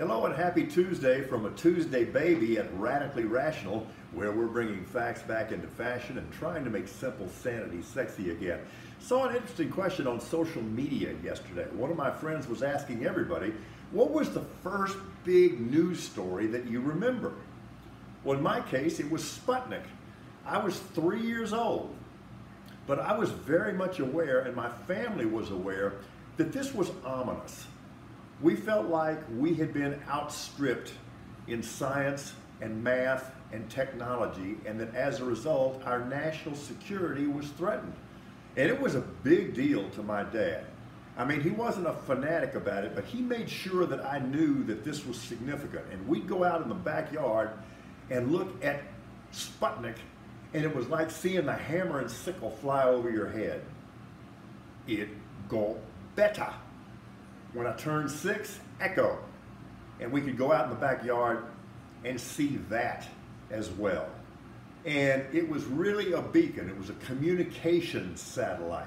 Hello and happy Tuesday from a Tuesday baby at Radically Rational, where we're bringing facts back into fashion and trying to make simple sanity sexy again. Saw an interesting question on social media yesterday. One of my friends was asking everybody, what was the first big news story that you remember? Well, in my case, it was Sputnik. I was 3 years old, but I was very much aware, and my family was aware, that this was ominous. We felt like we had been outstripped in science and math and technology, and that as a result, our national security was threatened. And it was a big deal to my dad. I mean, he wasn't a fanatic about it, but he made sure that I knew that this was significant. And we'd go out in the backyard and look at Sputnik, and it was like seeing the hammer and sickle fly over your head. It got better. When I turned 6, Echo. And we could go out in the backyard and see that as well. And it was really a beacon. It was a communication satellite.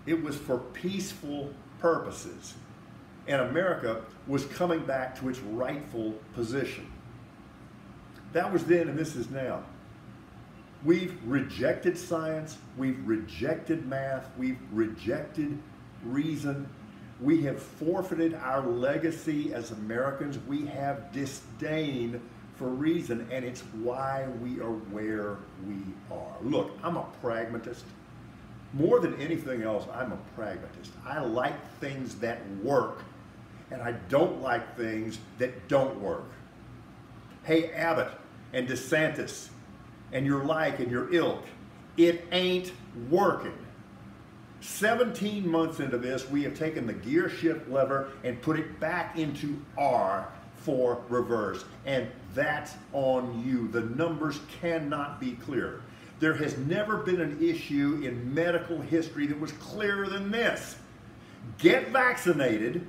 It was for peaceful purposes. And America was coming back to its rightful position. That was then and this is now. We've rejected science. We've rejected math. We've rejected reason. We have forfeited our legacy as Americans. We have disdain for reason, and it's why we are where we are. Look, I'm a pragmatist. More than anything else, I'm a pragmatist. I like things that work, and I don't like things that don't work. Hey, Abbott and DeSantis and your like and your ilk, it ain't working. 17 months into this, we have taken the gear shift lever and put it back into R for reverse. And that's on you. The numbers cannot be clearer. There has never been an issue in medical history that was clearer than this. Get vaccinated,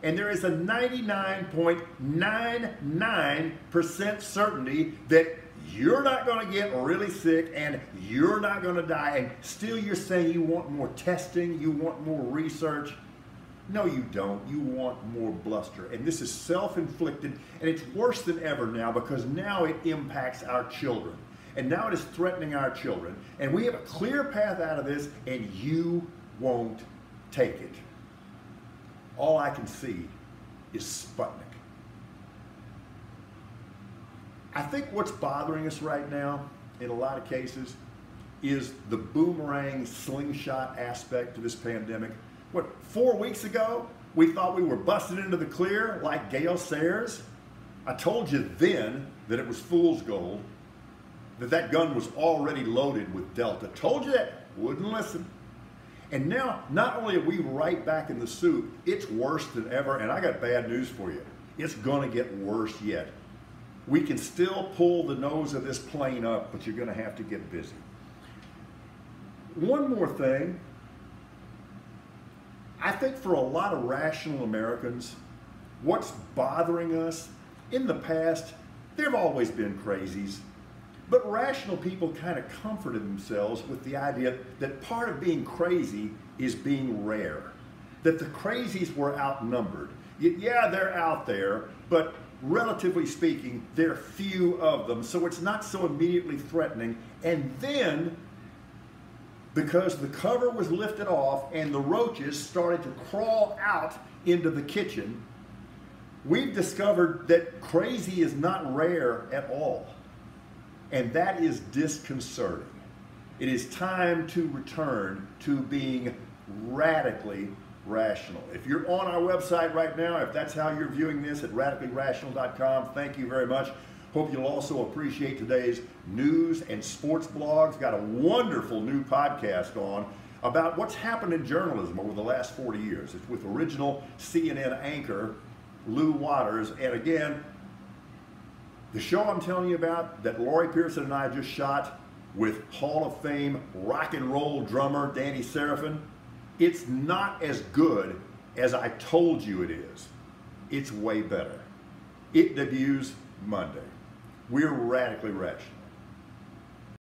and there is a 99.99% certainty that you're not going to get really sick and you're not going to die, and still you're saying you want more testing, you want more research. No, you don't. You want more bluster. And this is self-inflicted, and it's worse than ever now because now it impacts our children. And now it is threatening our children. And we have a clear path out of this, and you won't take it. All I can see is Sputnik. I think what's bothering us right now, in a lot of cases, is the boomerang slingshot aspect to this pandemic. What, 4 weeks ago, we thought we were busted into the clear like Gale Sayers? I told you then that it was fool's gold, that that gun was already loaded with Delta. Told you that, wouldn't listen. And now, not only are we right back in the soup, it's worse than ever, and I got bad news for you. It's gonna get worse yet. We can still pull the nose of this plane up, but you're going to have to get busy. One more thing. I think for a lot of rational Americans, what's bothering us, in the past, there have always been crazies, but rational people kind of comforted themselves with the idea that part of being crazy is being rare, that the crazies were outnumbered. Yeah, they're out there, but relatively speaking, there are few of them, so it's not so immediately threatening. And then, because the cover was lifted off and the roaches started to crawl out into the kitchen, we've discovered that crazy is not rare at all. And that is disconcerting. It is time to return to being radically rational. If you're on our website right now, if that's how you're viewing this at radicallyrational.com, thank you very much. Hope you'll also appreciate today's news and sports blogs. Got a wonderful new podcast on about what's happened in journalism over the last 40 years. It's with original CNN anchor Lou Waters. And again, the show I'm telling you about that Lori Pearson and I just shot with Hall of Fame rock and roll drummer Danny Serafin, it's not as good as I told you it is. It's way better. It debuts Monday. We're radically rational.